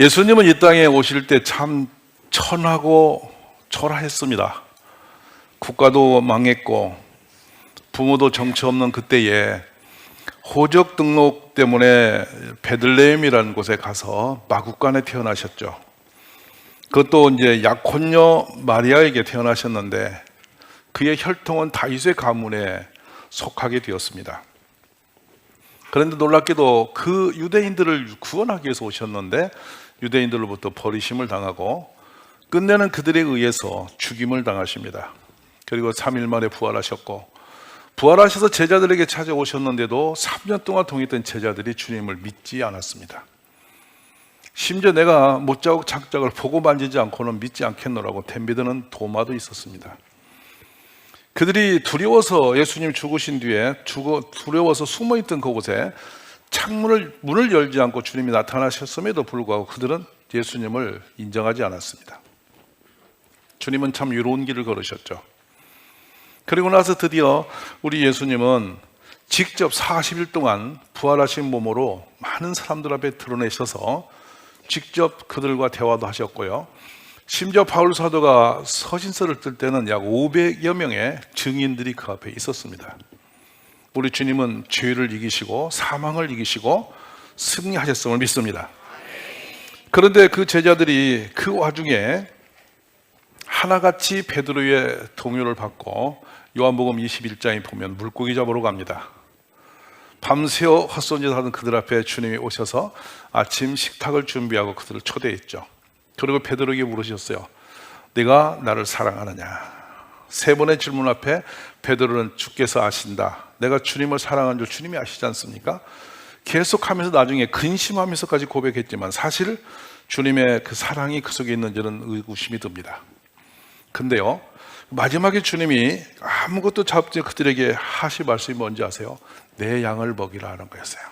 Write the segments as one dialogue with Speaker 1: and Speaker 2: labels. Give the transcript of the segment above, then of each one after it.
Speaker 1: 예수님은 이 땅에 오실 때 참 천하고 초라했습니다. 국가도 망했고 부모도 정처 없는 그때에 호적 등록 때문에 베들레헴이라는 곳에 가서 마구간에 태어나셨죠. 그것도 이제 약혼녀 마리아에게 태어나셨는데 그의 혈통은 다윗의 가문에 속하게 되었습니다. 그런데 놀랍게도 그 유대인들을 구원하기 위해서 오셨는데 유대인들로부터 버리심을 당하고 끝내는 그들에 의해서 죽임을 당하십니다. 그리고 3일 만에 부활하셨고, 부활하셔서 제자들에게 찾아오셨는데도 3년 동안 동행했던 제자들이 주님을 믿지 않았습니다. 심지어 내가 못자국 장작을 보고 만지지 않고는 믿지 않겠노라고 덤비드는 도마도 있었습니다. 그들이 두려워서 예수님 죽으신 뒤에 두려워서 숨어있던 그곳에 문을 열지 않고 주님이 나타나셨음에도 불구하고 그들은 예수님을 인정하지 않았습니다. 주님은 참 유로운 길을 걸으셨죠. 그리고 나서 드디어 우리 예수님은 직접 40일 동안 부활하신 몸으로 많은 사람들 앞에 드러내셔서 직접 그들과 대화도 하셨고요. 심지어 바울 사도가 서신서를 쓸 때는 약 500여 명의 증인들이 그 앞에 있었습니다. 우리 주님은 죄를 이기시고 사망을 이기시고 승리하셨음을 믿습니다. 그런데 그 제자들이 그 와중에 하나같이 베드로의 동요를 받고 요한복음 21장에 보면 물고기 잡으러 갑니다. 밤새워 헛손질 하던 그들 앞에 주님이 오셔서 아침 식탁을 준비하고 그들을 초대했죠. 그리고 베드로에게 물으셨어요. 네가 나를 사랑하느냐? 세 번의 질문 앞에 베드로는 주께서 아신다. 내가 주님을 사랑한 줄 주님이 아시지 않습니까? 계속하면서 나중에 근심하면서까지 고백했지만 사실 주님의 그 사랑이 그 속에 있는지는 의구심이 듭니다. 근데요, 마지막에 주님이 아무것도 잡지 그들에게 하신 말씀이 뭔지 아세요? 내 양을 먹이라 하는 거였어요.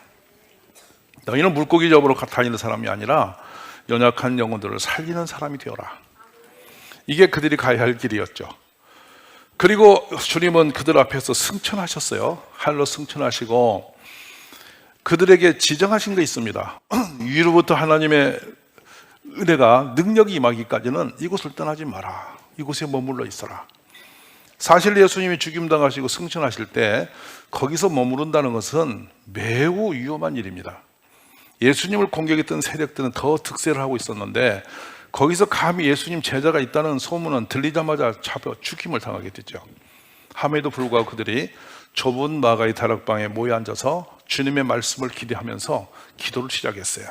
Speaker 1: 너희는 물고기 잡으러 다니는 사람이 아니라 연약한 영혼들을 살리는 사람이 되어라. 이게 그들이 가야 할 길이었죠. 그리고 주님은 그들 앞에서 승천하셨어요. 하늘로 승천하시고 그들에게 지정하신 게 있습니다. 위로부터 하나님의 은혜가 능력이 임하기까지는 이곳을 떠나지 마라. 이곳에 머물러 있어라. 사실 예수님이 죽임당하시고 승천하실 때 거기서 머무른다는 것은 매우 위험한 일입니다. 예수님을 공격했던 세력들은 더 득세를 하고 있었는데 거기서 감히 예수님 제자가 있다는 소문은 들리자마자 잡혀 죽임을 당하게 되죠. 함에도 불구하고 그들이 좁은 마가의 다락방에 모여 앉아서 주님의 말씀을 기대하면서 기도를 시작했어요.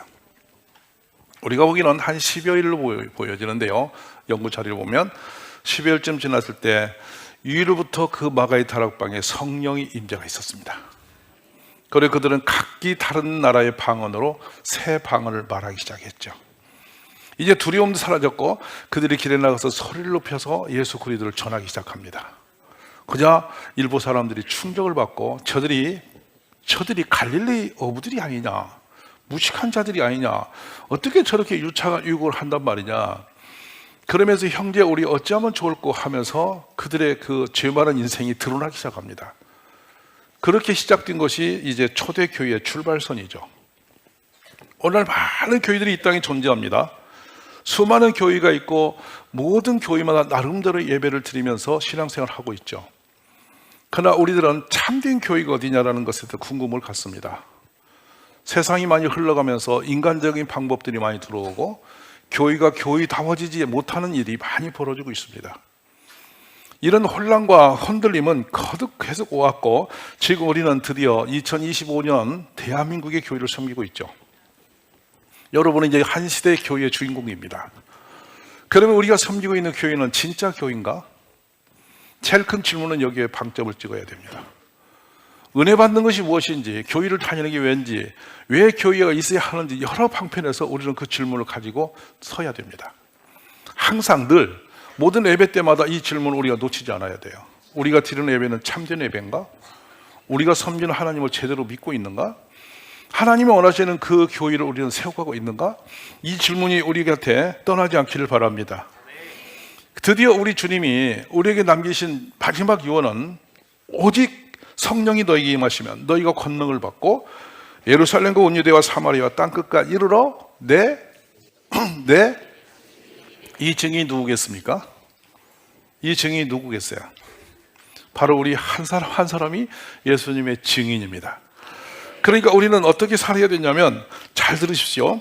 Speaker 1: 우리가 보기에는 한 10여일로 보여지는데요, 연구 자료를 보면 10여일쯤 지났을 때 위로부터 그 마가의 다락방에 성령이 임재가 있었습니다. 그리고 그들은 각기 다른 나라의 방언으로 새 방언을 말하기 시작했죠. 이제 두려움도 사라졌고 그들이 길에 나가서 소리를 높여서 예수 그리스도를 전하기 시작합니다. 그자 일부 사람들이 충격을 받고 저들이 갈릴리 어부들이 아니냐, 무식한 자들이 아니냐, 어떻게 저렇게 유창한 유혹을 한단 말이냐. 그러면서 형제 우리 어찌하면 좋을까 하면서 그들의 그 죄 많은 인생이 드러나기 시작합니다. 그렇게 시작된 것이 이제 초대교회의 출발선이죠. 오늘 많은 교회들이 이 땅에 존재합니다. 수많은 교회가 있고 모든 교회마다 나름대로 예배를 드리면서 신앙생활을 하고 있죠. 그러나 우리들은 참된 교회가 어디냐라는 것에 대해 궁금을 갖습니다. 세상이 많이 흘러가면서 인간적인 방법들이 많이 들어오고 교회가 교회다워지지 못하는 일이 많이 벌어지고 있습니다. 이런 혼란과 흔들림은 거듭 계속 오왔고 지금 우리는 드디어 2025년 대한민국의 교회를 섬기고 있죠. 여러분은 이제 한 시대의 교회의 주인공입니다. 그러면 우리가 섬기고 있는 교회는 진짜 교회인가? 제일 큰 질문은 여기에 방점을 찍어야 됩니다. 은혜 받는 것이 무엇인지, 교회를 다니는 게 왠지, 왜 교회가 있어야 하는지 여러 방편에서 우리는 그 질문을 가지고 서야 됩니다. 항상 늘 모든 예배 때마다 이 질문을 우리가 놓치지 않아야 돼요. 우리가 드리는 예배는 참된 예배인가? 우리가 섬기는 하나님을 제대로 믿고 있는가? 하나님이 원하시는 그 교회를 우리는 세워가고 있는가? 이 질문이 우리 곁에 떠나지 않기를 바랍니다. 드디어 우리 주님이 우리에게 남기신 마지막 유언은 오직 성령이 너에게 임하시면 너희가 권능을 받고 예루살렘과 온 유대와 사마리아와 땅끝까지 이르러 내 네? 이 증인이 누구겠습니까? 이 증인이 누구겠어요? 바로 우리 한 사람 한 사람이 예수님의 증인입니다. 그러니까 우리는 어떻게 살아야 되냐면, 잘 들으십시오.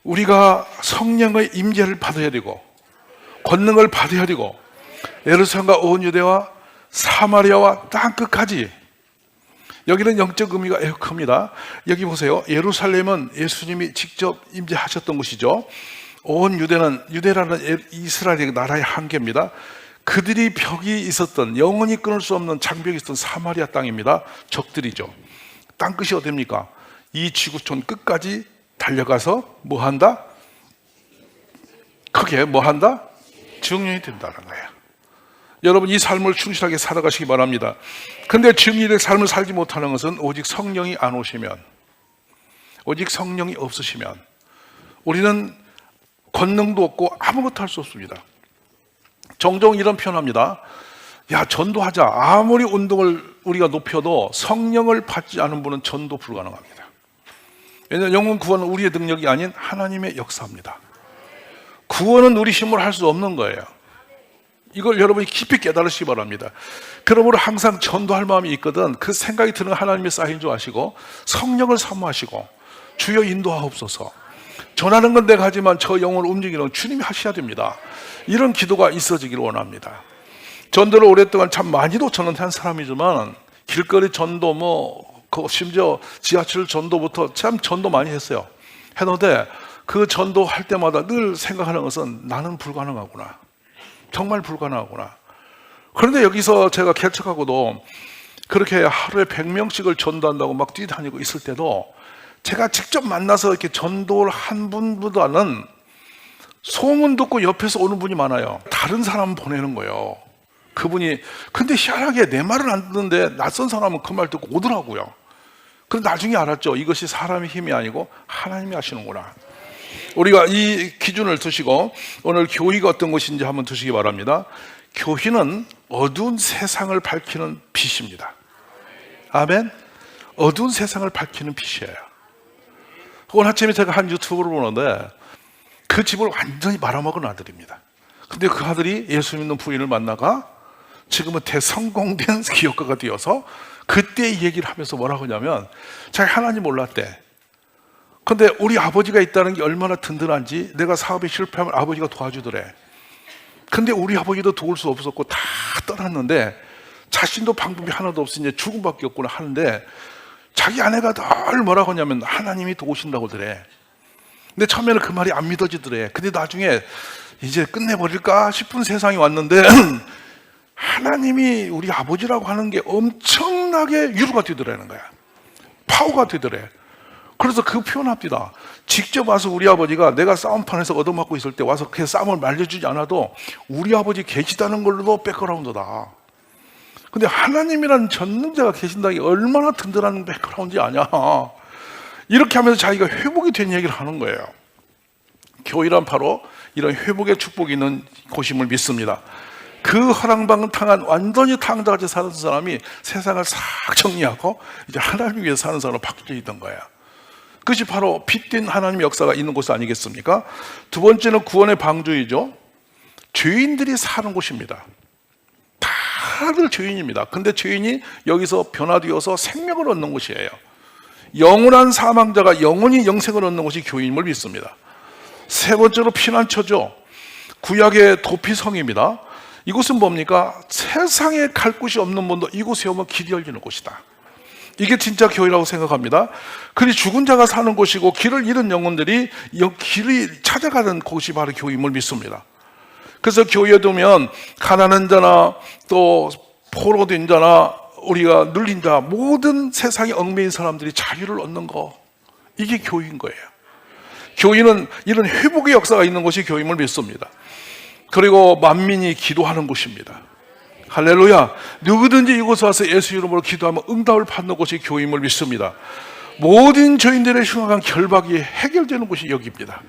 Speaker 1: 우리가 성령의 임재를 받아야 되고 권능을 받아야 되고, 예루살렘과 온 유대와 사마리아와 땅끝까지. 여기는 영적 의미가 매우 큽니다. 여기 보세요. 예루살렘은 예수님이 직접 임재하셨던 곳이죠. 온 유대라는 이스라엘의 나라의 한계입니다. 그들이 벽이 있었던, 영원히 끊을 수 없는 장벽이 있었던 사마리아 땅입니다. 적들이죠. 땅끝이 어딥니까? 이 지구촌 끝까지 달려가서 뭐 한다? 크게 뭐 한다? 증인이 된다는 거예요. 여러분, 이 삶을 충실하게 살아가시기 바랍니다. 근데 증인의 삶을 살지 못하는 것은 오직 성령이 안 오시면, 오직 성령이 없으시면 우리는 권능도 없고 아무것도 할 수 없습니다. 종종 이런 표현합니다. 야, 전도하자. 아무리 운동을 우리가 높여도 성령을 받지 않은 분은 전도 불가능합니다. 왜냐하면 영혼 구원은 우리의 능력이 아닌 하나님의 역사입니다. 구원은 우리 힘으로 할 수 없는 거예요. 이걸 여러분이 깊이 깨달으시기 바랍니다. 그러므로 항상 전도할 마음이 있거든 그 생각이 드는 하나님의 사인 줄 아시고 성령을 사모하시고, 주여 인도하옵소서. 전하는 건 내가 하지만 저 영혼을 움직이는 건 주님이 하셔야 됩니다. 이런 기도가 있어지기를 원합니다. 전도를 오랫동안 참 많이도 저는 한 사람이지만, 길거리 전도 심지어 지하철 전도부터 참 전도 많이 했어요. 했는데 그 전도할 때마다 늘 생각하는 것은 나는 불가능하구나. 정말 불가능하구나. 그런데 여기서 제가 개척하고도 그렇게 하루에 100명씩을 전도한다고 막 뛰다니고 있을 때도 제가 직접 만나서 이렇게 전도를 한 분보다는 소문 듣고 옆에서 오는 분이 많아요. 다른 사람 보내는 거예요. 그분이. 근데 희한하게 내 말을 안 듣는데 낯선 사람은 그 말 듣고 오더라고요. 그런데 나중에 알았죠. 이것이 사람의 힘이 아니고 하나님이 하시는구나. 우리가 이 기준을 두시고 오늘 교회가 어떤 것인지 한번 두시기 바랍니다. 교회는 어두운 세상을 밝히는 빛입니다. 아멘. 어두운 세상을 밝히는 빛이에요. 오늘 아침에 제가 한 유튜브를 보는데 그 집을 완전히 말아먹은 아들입니다. 근데 그 아들이 예수 믿는 부인을 만나가 지금은 대성공된 기업가가 되어서 그때 이 얘기를 하면서 뭐라고 하냐면, 자기 하나님 몰랐대. 근데 우리 아버지가 있다는 게 얼마나 든든한지, 내가 사업에 실패하면 아버지가 도와주더래. 근데 우리 아버지도 도울 수 없었고 다 떠났는데 자신도 방법이 하나도 없으니 죽음 밖에 없구나 하는데, 자기 아내가 늘 뭐라고 하냐면 하나님이 도우신다고 그래. 근데 처음에는 그 말이 안 믿어지더래. 근데 나중에 이제 끝내버릴까 싶은 세상이 왔는데 하나님이 우리 아버지라고 하는 게 엄청나게 위로가 되더라는 거야. 파워가 되더래. 그래서 그 표현합니다. 직접 와서 우리 아버지가 내가 싸움판에서 얻어맞고 있을 때 와서 그 싸움을 말려주지 않아도 우리 아버지 계시다는 걸로도 백그라운드다. 근데 하나님이라는 전능자가 계신다는 게 얼마나 든든한 백그라운드지 아냐. 이렇게 하면서 자기가 회복이 된 얘기를 하는 거예요. 교회란 바로 이런 회복의 축복이 있는 곳임을 믿습니다. 그 허랑방탕한 완전히 탕자같이 사는 사람이 세상을 싹 정리하고 이제 하나님 위해서 사는 사람으로 바뀌어 있던 거예요. 그것이 바로 빛된 하나님의 역사가 있는 곳 아니겠습니까? 두 번째는 구원의 방주이죠. 죄인들이 사는 곳입니다. 다들 죄인입니다. 근데 죄인이 여기서 변화되어서 생명을 얻는 곳이에요. 영원한 사망자가 영원히 영생을 얻는 곳이 교회임을 믿습니다. 세 번째로 피난처죠. 구약의 도피성입니다. 이곳은 뭡니까? 세상에 갈 곳이 없는 분도 이곳에 오면 길이 열리는 곳이다. 이게 진짜 교회라고 생각합니다. 그리 죽은 자가 사는 곳이고 길을 잃은 영혼들이 길을 찾아가는 곳이 바로 교회임을 믿습니다. 그래서 교회에 두면 가난한 자나 또 포로된 자나 우리가 눌린 자, 모든 세상에 얽매인 사람들이 자유를 얻는 거, 이게 교회인 거예요. 교회는 이런 회복의 역사가 있는 곳이 교회임을 믿습니다. 그리고 만민이 기도하는 곳입니다. 할렐루야. 누구든지 이곳에 와서 예수 이름으로 기도하면 응답을 받는 곳이 교회임을 믿습니다. 모든 죄인들의 흉악한 결박이 해결되는 곳이 여기입니다.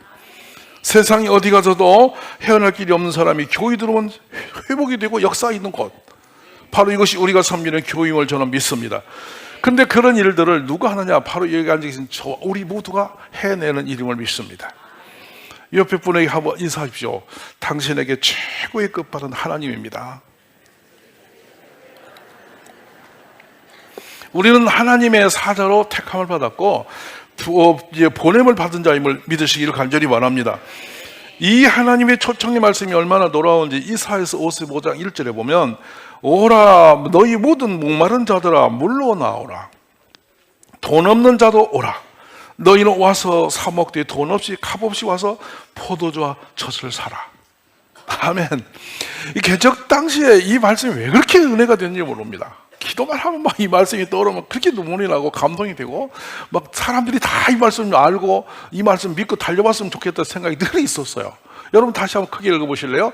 Speaker 1: 세상이 어디 가서도 헤어날 길이 없는 사람이 교회 들어오면 회복이 되고 역사가 있는 곳, 바로 이것이 우리가 섬기는 교회임을 저는 믿습니다. 근데 그런 일들을 누가 하느냐? 바로 여기 앉아계신 우리 모두가 해내는 일임을 믿습니다. 옆에 분에게 한번 인사하십시오. 당신에게 최고의 끝발은 하나님입니다. 우리는 하나님의 사자로 택함을 받았고 이제 보냄을 받은 자임을 믿으시기를 간절히 원합니다. 이 하나님의 초청의 말씀이 얼마나 놀라운지 이사야서 55장 1절에 보면 오라 너희 모든 목마른 자들아 물로 나오라 돈 없는 자도 오라 너희는 와서 사 먹되 돈 없이 값없이 와서 포도주와 젖을 사라. 아멘. 이 개척 당시에 이 말씀이 왜 그렇게 은혜가 됐는지 모릅니다. 기도만 하면 막 이 말씀이 떠오르면 그렇게 눈물이 나고 감동이 되고 막 사람들이 다 이 말씀을 알고 이 말씀 믿고 달려봤으면 좋겠다는 생각이 늘 있었어요. 여러분 다시 한번 크게 읽어보실래요?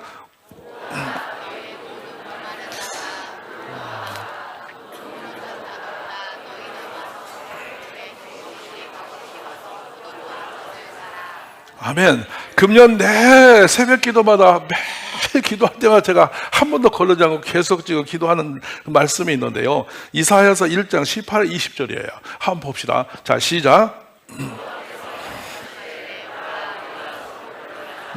Speaker 1: 아멘. 금년 내 새벽 기도마다 매일 기도할 때마다 제가 한 번도 걸르지 않고 계속 지금 기도하는 말씀이 있는데요. 이사야서 1장 18, 20절이에요. 한번 봅시다. 자, 시작.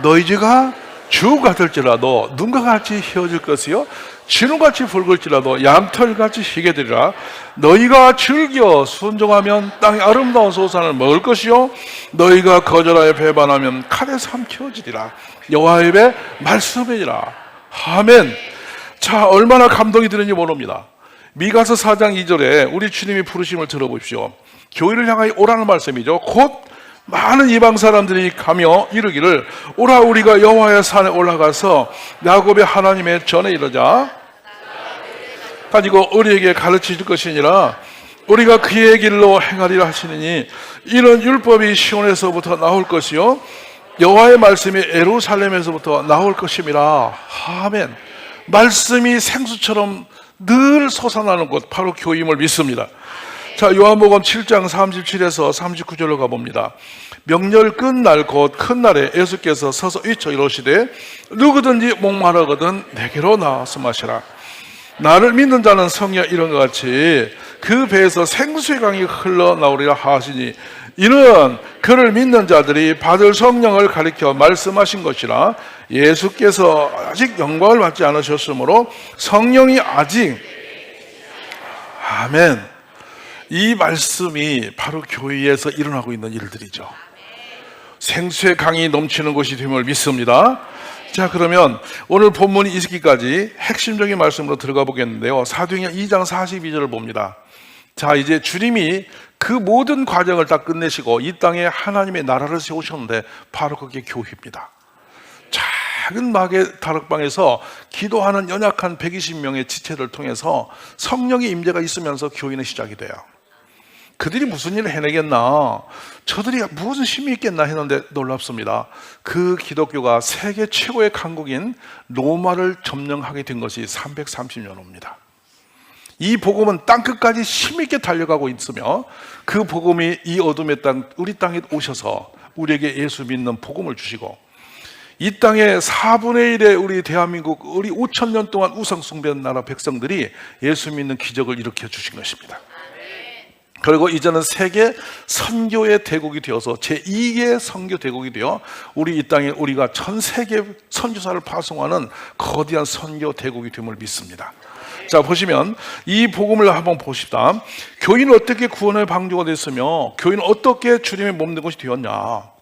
Speaker 1: 너희 죄가 주가 될지라도 눈과 같이 휘어질 것이요 진우같이 붉을지라도 얌털같이 희게 되리라. 너희가 즐겨 순종하면 땅의 아름다운 소산을 먹을 것이요 너희가 거절하여 배반하면 칼에 삼켜지리라. 여호와의 입의 말씀이니라. 아멘. 자, 얼마나 감동이 드는지 모릅니다. 미가서 4장 2절에 우리 주님이 부르심을 들어보십시오. 교회를 향하여 오라는 말씀이죠. 곧 많은 이방 사람들이 가며 이르기를 오라 우리가 여호와의 산에 올라가서 야곱의 하나님의 전에 이르자 가지고 우리에게 가르치실 것이니라. 우리가 그의 길로 행하리라 하시느니 이런 율법이 시온에서부터 나올 것이요 여호와의 말씀이 예루살렘에서부터 나올 것임이라. 아멘. 말씀이 생수처럼 늘 솟아나는 곳 바로 교임을 믿습니다. 자, 요한복음 7장 37에서 39절로 가봅니다. 명절 끝날 곧 큰 날에 예수께서 서서 외쳐 이르시되 누구든지 목마르거든 내게로 나와서 마시라. 나를 믿는 자는 성경 이런 것 같이 그 배에서 생수의 강이 흘러나오리라 하시니 이는 그를 믿는 자들이 받을 성령을 가리켜 말씀하신 것이라. 예수께서 아직 영광을 받지 않으셨으므로 성령이 아직 아멘. 이 말씀이 바로 교회에서 일어나고 있는 일들이죠. 생수의 강이 넘치는 곳이 됨을 믿습니다. 자, 그러면 오늘 본문이 있기까지 핵심적인 말씀으로 들어가 보겠는데요. 사도행전 2장 42절을 봅니다. 자, 이제 주님이 그 모든 과정을 다 끝내시고 이 땅에 하나님의 나라를 세우셨는데 바로 그게 교회입니다. 작은 마개 다락방에서 기도하는 연약한 120명의 지체를 통해서 성령의 임재가 있으면서 교회는 시작이 돼요. 그들이 무슨 일을 해내겠나, 저들이 무슨 힘이 있겠나 했는데 놀랍습니다. 그 기독교가 세계 최고의 강국인 로마를 점령하게 된 것이 330년 후입니다. 이 복음은 땅끝까지 힘있게 달려가고 있으며 그 복음이 이 어둠의 땅, 우리 땅에 오셔서 우리에게 예수 믿는 복음을 주시고 이 땅의 4분의 1의 우리 대한민국, 우리 5,000년 동안 우상 숭배한 나라 백성들이 예수 믿는 기적을 일으켜 주신 것입니다. 그리고 이제는 세계 선교의 대국이 되어서 제2의 선교 대국이 되어 우리 이 땅에 우리가 전 세계 선교사를 파송하는 거대한 선교 대국이 됨을 믿습니다. 자, 보시면 이 복음을 한번 보십시다. 교인은 어떻게 구원의 방주가 됐으며 교인은 어떻게 주님의 몸된 것이 되었냐.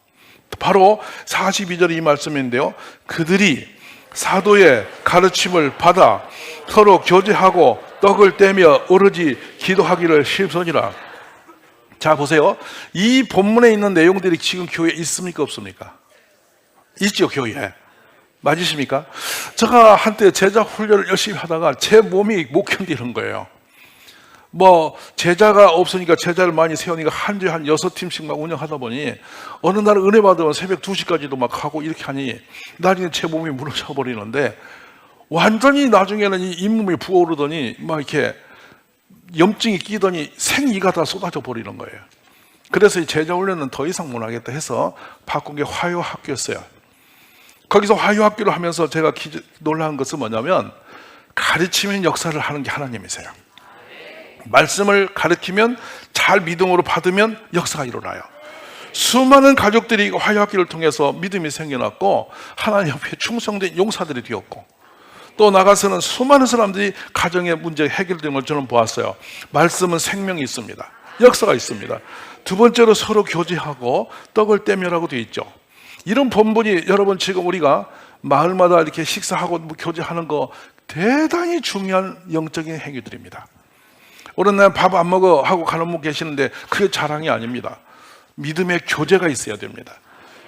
Speaker 1: 바로 42절 이 말씀인데요. 그들이 사도의 가르침을 받아 서로 교제하고 떡을 떼며 오로지 기도하기를 실선이라. 자, 보세요. 이 본문에 있는 내용들이 지금 교회에 있습니까 없습니까? 있죠, 교회에. 맞으십니까? 제가 한때 제자 훈련을 열심히 하다가 제 몸이 못 견디는 거예요. 제자가 없으니까 제자를 많이 세우니까 한 주에 한 6팀씩 막 운영하다 보니 어느 날 은혜 받으면 새벽 2시까지도 막 하고 이렇게 하니 나중에 제 몸이 무너져 버리는데 완전히 나중에는 이 잇몸이 부어오르더니 막 이렇게 염증이 끼더니 생이가 다 쏟아져 버리는 거예요. 그래서 이 제자 훈련은 더 이상 못 하겠다 해서 바꾼 게 화요학교였어요. 거기서 화요학교를 하면서 제가 놀라운 것은 뭐냐면 가르치는 역사를 하는 게 하나님이세요. 말씀을 가르치면 잘 믿음으로 받으면 역사가 일어나요. 수많은 가족들이 화해학기를 통해서 믿음이 생겨났고 하나님 앞에 충성된 용사들이 되었고, 또 나가서는 수많은 사람들이 가정의 문제 해결된 걸 저는 보았어요. 말씀은 생명이 있습니다. 역사가 있습니다. 두 번째로 서로 교제하고 떡을 떼며라고 되어 있죠. 이런 본분이 여러분 지금 우리가 마을마다 이렇게 식사하고 교제하는 거 대단히 중요한 영적인 행위들입니다. 오늘 날 밥 안 먹어 하고 가는 분 계시는데 그게 자랑이 아닙니다. 믿음의 교제가 있어야 됩니다.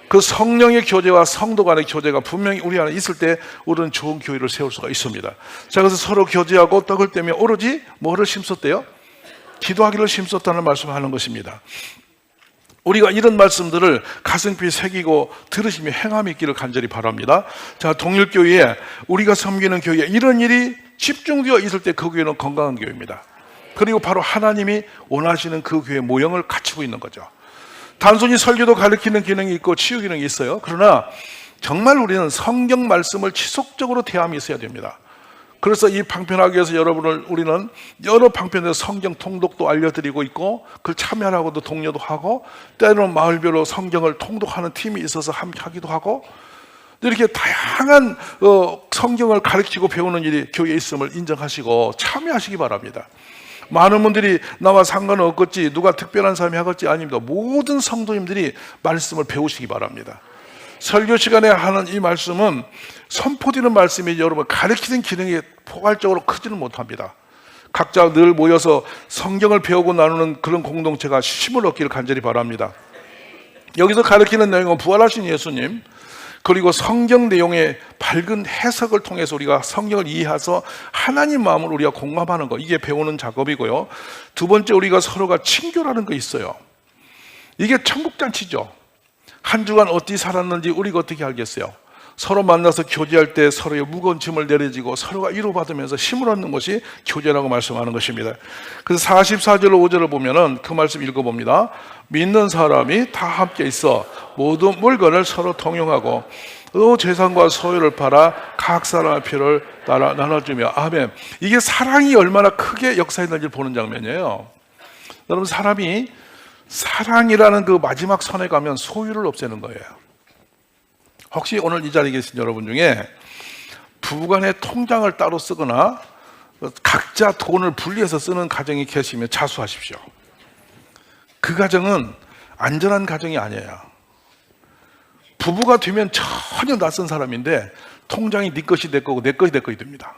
Speaker 1: 그 성령의 교제와 성도 간의 교제가 분명히 우리 안에 있을 때 우리는 좋은 교회를 세울 수가 있습니다. 자, 그래서 서로 교제하고 떡을 떼며 오로지 뭐를 심었대요? 기도하기를 심었다는 말씀을 하는 것입니다. 우리가 이런 말씀들을 가슴깊이 새기고 들으시며 행함이 있기를 간절히 바랍니다. 자, 동일교회에 우리가 섬기는 교회에 이런 일이 집중되어 있을 때 그 교회는 건강한 교회입니다. 그리고 바로 하나님이 원하시는 그 교회의 모형을 갖추고 있는 거죠. 단순히 설교도 가르치는 기능이 있고 치유 기능이 있어요. 그러나 정말 우리는 성경 말씀을 지속적으로 대함이 있어야 됩니다. 그래서 이 방편하기 위해서 우리는 여러 방편에서 성경 통독도 알려드리고 있고, 그걸 참여하고도 독려도 하고, 때로는 마을별로 성경을 통독하는 팀이 있어서 함께 하기도 하고, 이렇게 다양한 성경을 가르치고 배우는 일이 교회에 있음을 인정하시고 참여하시기 바랍니다. 많은 분들이 나와 상관은 없겠지, 누가 특별한 사람이 하겠지, 아닙니다. 모든 성도님들이 말씀을 배우시기 바랍니다. 설교 시간에 하는 이 말씀은 선포되는 말씀이 여러분 가르치는 기능이 포괄적으로 크지는 못합니다. 각자 늘 모여서 성경을 배우고 나누는 그런 공동체가 힘을 얻기를 간절히 바랍니다. 여기서 가르치는 내용은 부활하신 예수님, 그리고 성경 내용의 밝은 해석을 통해서 우리가 성경을 이해해서 하나님 마음을 우리가 공감하는 것, 이게 배우는 작업이고요. 두 번째, 우리가 서로가 친교라는 거 있어요. 이게 천국잔치죠. 한 주간 어떻게 살았는지 우리가 어떻게 알겠어요? 서로 만나서 교제할 때 서로의 무거운 짐을 내려지고 서로가 위로받으면서 힘을 얻는 것이 교제라고 말씀하는 것입니다. 그래서 44절 5절을 보면은 그 말씀 읽어봅니다. 믿는 사람이 다 함께 있어 모든 물건을 서로 통용하고 또 재산과 소유를 팔아 각 사람의 필요를 따라 나눠주며. 아멘. 이게 사랑이 얼마나 크게 역사했는지 보는 장면이에요. 여러분, 사랑이라는 그 마지막 선에 가면 소유를 없애는 거예요. 혹시 오늘 이 자리에 계신 여러분 중에 부부간의 통장을 따로 쓰거나 각자 돈을 분리해서 쓰는 가정이 계시면 자수하십시오. 그 가정은 안전한 가정이 아니에요. 부부가 되면 전혀 낯선 사람인데 통장이 네 것이 내 거고 내 것이 내 것이 됩니다.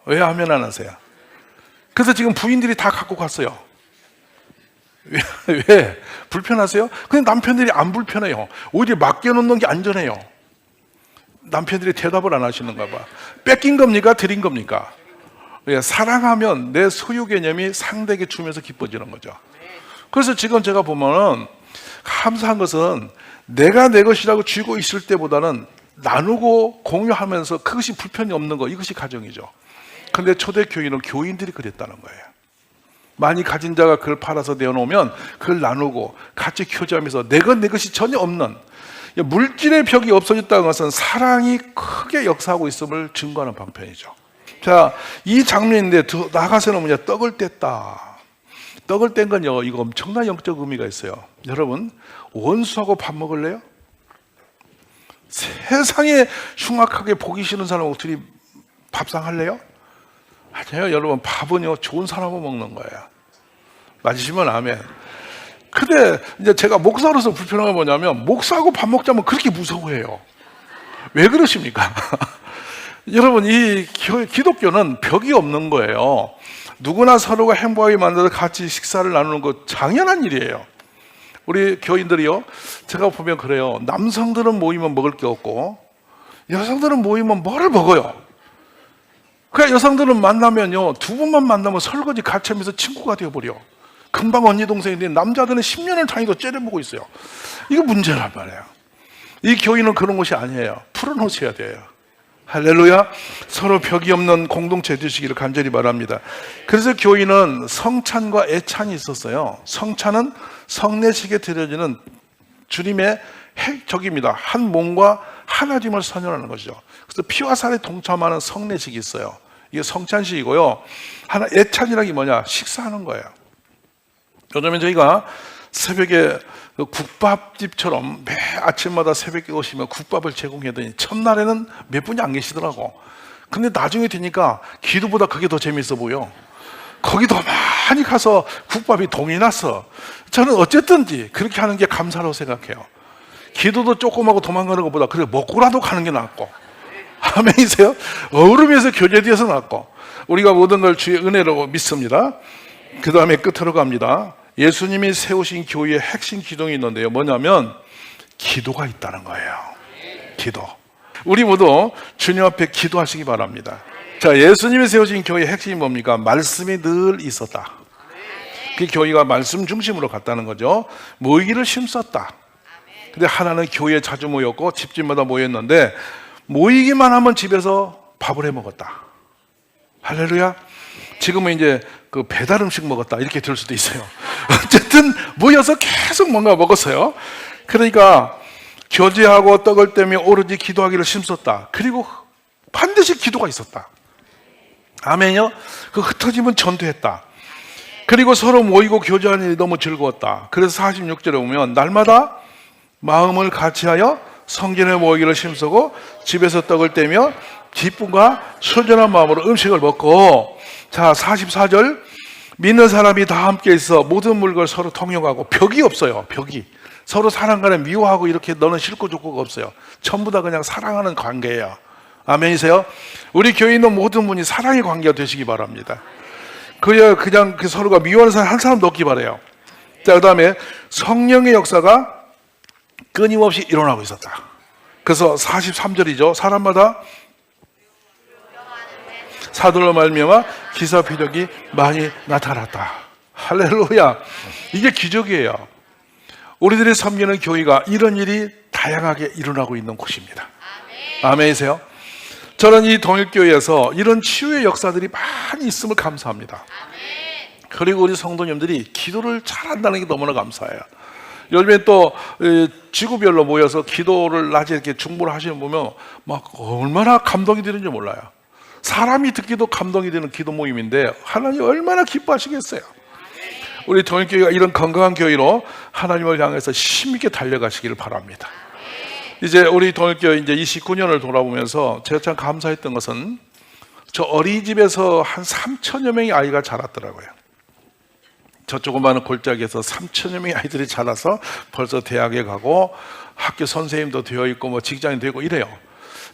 Speaker 1: 왜 하면 안 하세요? 그래서 지금 부인들이 다 갖고 갔어요. 왜? 불편하세요? 그냥 남편들이 안 불편해요. 오히려 맡겨놓는 게 안전해요. 남편들이 대답을 안 하시는가 봐. 뺏긴 겁니까? 드린 겁니까? 사랑하면 내 소유 개념이 상대에게 주면서 기뻐지는 거죠. 그래서 지금 제가 보면은 감사한 것은 내가 내 것이라고 쥐고 있을 때보다는 나누고 공유하면서 그것이 불편이 없는 거, 이것이 가정이죠. 그런데 초대교회는 교인들이 그랬다는 거예요. 많이 가진 자가 그걸 팔아서 내어놓으면 그걸 나누고 같이 교제하면서 내 것이 전혀 없는, 물질의 벽이 없어졌다는 것은 사랑이 크게 역사하고 있음을 증거하는 방편이죠. 자, 이 장면인데 나가서는 뭐냐? 떡을 뗐다. 떡을 뗀 건요, 이거 엄청난 영적 의미가 있어요. 여러분, 원수하고 밥 먹을래요? 세상에 흉악하게 보기 싫은 사람하고 둘이 밥상 할래요? 아니에요. 여러분, 밥은요 좋은 사람하고 먹는 거예요. 맞으시면 아멘. 근데 이제 제가 목사로서 불편한 건 뭐냐면, 목사하고 밥 먹자면 그렇게 무서워해요. 왜 그러십니까? 여러분, 이 기독교는 벽이 없는 거예요. 누구나 서로가 행복하게 만들어서 같이 식사를 나누는 거 당연한 일이에요. 우리 교인들이요, 제가 보면 그래요. 남성들은 모이면 먹을 게 없고 여성들은 모이면 뭐를 먹어요? 그러니까 여성들은 만나면요, 두 번만 만나면 설거지 같이 하면서 친구가 되어버려. 금방 언니 동생인데 남자들은 10년을 단위로 째려보고 있어요. 이거 문제란 말이에요. 이 교인은 그런 것이 아니에요. 풀어놓으셔야 돼요. 할렐루야. 서로 벽이 없는 공동체 되시기를 간절히 바랍니다. 그래서 교인은 성찬과 애찬이 있었어요. 성찬은 성례식에 드려지는 주님의 핵적입니다. 한 몸과 하나됨을 선언하는 것이죠. 그래서 피와 살이 동참하는 성례식이 있어요. 이게 성찬식이고요. 하나 애찬이라는 게 뭐냐? 식사하는 거예요. 요즘에 저희가 새벽에 그 국밥집처럼 매 아침마다 새벽에 오시면 국밥을 제공하더니 첫날에는 몇 분이 안 계시더라고. 근데 나중에 되니까 기도보다 그게 더 재밌어 보여. 거기도 많이 가서 국밥이 동이 났어. 저는 어쨌든지 그렇게 하는 게 감사라고 생각해요. 기도도 조금 하고 도망가는 것보다 그래 먹고라도 가는 게 낫고. 아멘이세요? 어우르면서 교제되어서 낫고. 우리가 모든 걸 주의 은혜로 믿습니다. 그 다음에 끝으로 갑니다. 예수님이 세우신 교회의 핵심 기둥이 있는데요. 뭐냐면 기도가 있다는 거예요. 기도. 우리 모두 주님 앞에 기도하시기 바랍니다. 자, 예수님이 세우신 교회의 핵심이 뭡니까? 말씀이 늘 있었다. 그 교회가 말씀 중심으로 갔다는 거죠. 모이기를 힘썼다. 근데 하나는 교회에 자주 모였고 집집마다 모였는데 모이기만 하면 집에서 밥을 해 먹었다. 할렐루야. 지금은 이제 그 배달 음식 먹었다 이렇게 들 수도 있어요. 어쨌든 모여서 계속 뭔가 먹었어요. 그러니까 교제하고 떡을 떼며 오로지 기도하기를 힘썼다. 그리고 반드시 기도가 있었다. 아멘요. 그 흩어짐은 전도했다. 그리고 서로 모이고 교제하는 일이 너무 즐거웠다. 그래서 46절에 보면 날마다 마음을 같이하여 성전에 모이기를 힘쓰고 집에서 떡을 떼며 기쁨과 순전한 마음으로 음식을 먹고, 자 44절 믿는 사람이 다 함께 있어 모든 물건을 서로 통용하고 벽이 없어요. 벽이 서로 사람 간에 미워하고 이렇게 너는 싫고 좋고가 없어요. 전부 다 그냥 사랑하는 관계예요. 아멘이세요? 우리 교회에 있는 모든 분이 사랑의 관계가 되시기 바랍니다. 그냥 그 서로가 미워하는 사람 한 사람도 없기 바라요. 자, 그 다음에 성령의 역사가 끊임없이 일어나고 있었다. 그래서 43절이죠. 사람마다 사도로 말미암아 기사 표적이 많이 나타났다. 할렐루야. 이게 기적이에요. 우리들이 섬기는 교회가 이런 일이 다양하게 일어나고 있는 곳입니다. 아멘이세요? 저는 이 동일교회에서 이런 치유의 역사들이 많이 있음을 감사합니다. 그리고 우리 성도님들이 기도를 잘한다는 게 너무나 감사해요. 요즘에 또 지구별로 모여서 기도를 낮에 이렇게 중보를 하시는 거 보면 막 얼마나 감동이 되는지 몰라요. 사람이 듣기도 감동이 되는 기도 모임인데 하나님 얼마나 기뻐하시겠어요. 우리 동일교회가 이런 건강한 교회로 하나님을 향해서 힘있게 달려가시기를 바랍니다. 이제 우리 동일교회 이제 29년을 돌아보면서 제가 참 감사했던 것은 저 어린이집에서 한 3천여 명의 아이가 자랐더라고요. 저 조그마한 골짜기에서 3천여 명의 아이들이 자라서 벌써 대학에 가고 학교 선생님도 되어 있고 뭐 직장이 되고 이래요.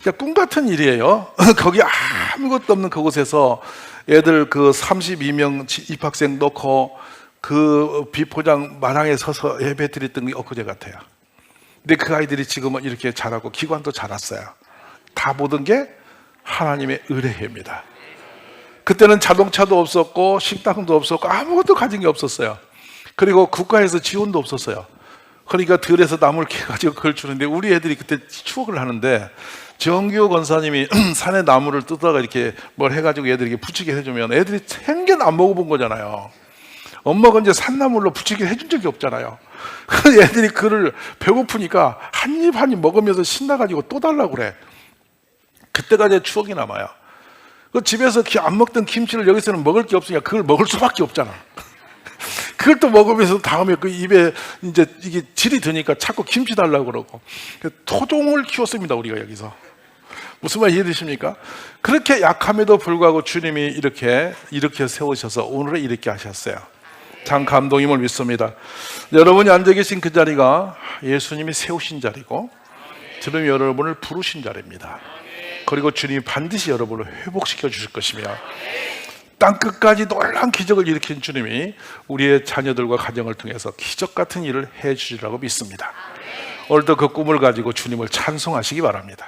Speaker 1: 그러니까 꿈 같은 일이에요. 거기 아무것도 없는 그곳에서 애들 그 32명 입학생 놓고 그 비포장 마당에 서서 예배 드렸던 게 엊그제 같아요. 근데 그 아이들이 지금은 이렇게 자라고 기관도 자랐어요. 다 모든 게 하나님의 은혜입니다. 그때는 자동차도 없었고 식당도 없었고 아무것도 가진 게 없었어요. 그리고 국가에서 지원도 없었어요. 그러니까 들에서 나무를 캐가지고 그걸 주는데 우리 애들이 그때 추억을 하는데 정규 권사님이 산에 나무를 뜯다가 이렇게 뭘 해가지고 애들에게 부치게 해주면 애들이 생전 안 먹어본 거잖아요. 엄마가 이제 산나물로 부치게 해준 적이 없잖아요. 그래서 애들이 그를 배고프니까 한 입 한 입 먹으면서 신나가지고 또 달라고 그래. 그때가 제 추억이 남아요. 그 집에서 안 먹던 김치를 여기서는 먹을 게 없으니까 그걸 먹을 수밖에 없잖아. 그걸 또 먹으면서 다음에 그 입에 이제 이게 질이 드니까 자꾸 김치 달라고 그러고. 토종을 키웠습니다, 우리가 여기서. 무슨 말 이해되십니까? 그렇게 약함에도 불구하고 주님이 이렇게 세우셔서 오늘을 이렇게 하셨어요. 참 감동임을 믿습니다. 여러분이 앉아 계신 그 자리가 예수님이 세우신 자리고 주님이 여러분을 부르신 자리입니다. 그리고 주님이 반드시 여러분을 회복시켜 주실 것이며 땅끝까지 놀라운 기적을 일으킨 주님이 우리의 자녀들과 가정을 통해서 기적 같은 일을 해 주시라고 믿습니다. 오늘도 그 꿈을 가지고 주님을 찬송하시기 바랍니다.